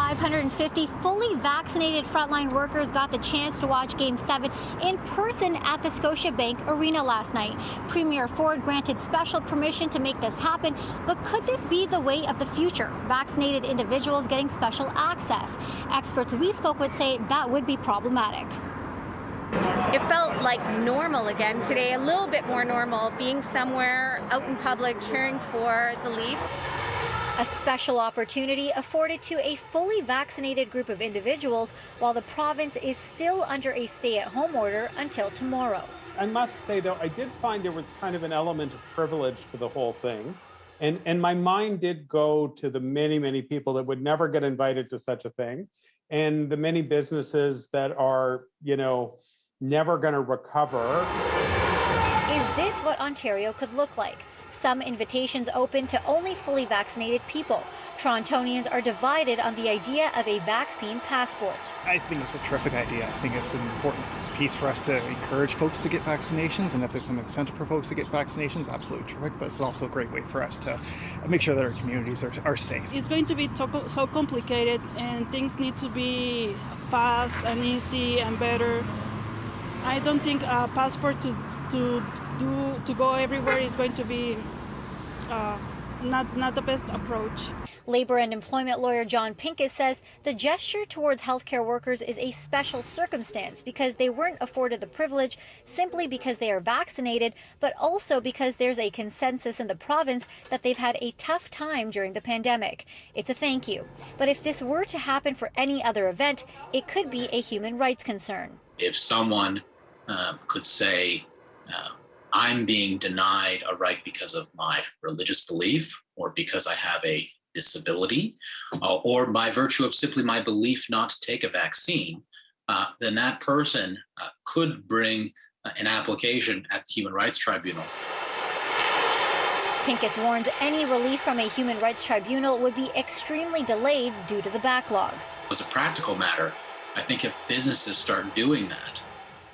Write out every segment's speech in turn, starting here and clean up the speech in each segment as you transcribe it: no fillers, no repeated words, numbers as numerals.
550 fully vaccinated frontline workers got the chance to watch Game 7 in person at the Scotiabank Arena last night. Premier Ford granted special permission to make this happen, but could this be the way of the future? Vaccinated individuals getting special access. Experts we spoke with say that would be problematic. It felt like normal again today, a little bit more normal, being somewhere out in public cheering for the Leafs. A special opportunity afforded to a fully vaccinated group of individuals while the province is still under a stay-at-home order until tomorrow. I must say, though, I did find there was kind of an element of privilege to the whole thing. And my mind did go to the many, many people that would never get invited to such a thing, and the many businesses that are, never going to recover. Is this what Ontario could look like? Some invitations open to only fully vaccinated people. Torontonians are divided on the idea of a vaccine passport. I think it's a terrific idea. I think it's an important piece for us to encourage folks to get vaccinations, and if there's some incentive for folks to get vaccinations, absolutely terrific, but it's also a great way for us to make sure that our communities are safe. It's going to be so complicated, and things need to be fast and easy and better. I don't think a passport to go everywhere is going to be not the best approach. Labor and employment lawyer John Pincus says the gesture towards healthcare workers is a special circumstance because they weren't afforded the privilege simply because they are vaccinated, but also because there's a consensus in the province that they've had a tough time during the pandemic. It's a thank you. But if this were to happen for any other event, it could be a human rights concern. If someone could say, I'm being denied a right because of my religious belief or because I have a disability or by virtue of simply my belief not to take a vaccine, then that person could bring an application at the Human Rights Tribunal. Pincus warns any relief from a Human Rights Tribunal would be extremely delayed due to the backlog. As a practical matter, I think if businesses start doing that,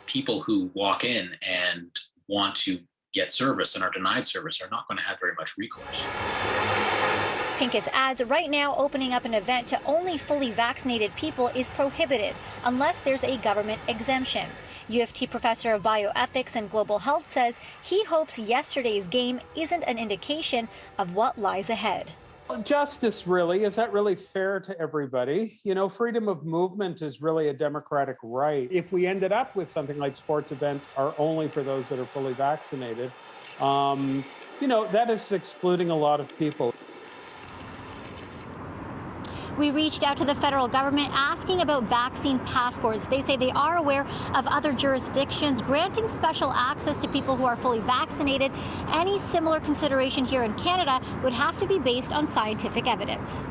people who walk in and want to get service and are denied service are not going to have very much recourse. Pincus adds right now opening up an event to only fully vaccinated people is prohibited unless there's a government exemption. U of T professor of bioethics and global health says he hopes yesterday's game isn't an indication of what lies ahead. Justice, really, is that really fair to everybody? Freedom of movement is really a democratic right. If we ended up with something like sports events are only for those that are fully vaccinated, that is excluding a lot of people. We reached out to the federal government asking about vaccine passports. They say they are aware of other jurisdictions granting special access to people who are fully vaccinated. Any similar consideration here in Canada would have to be based on scientific evidence.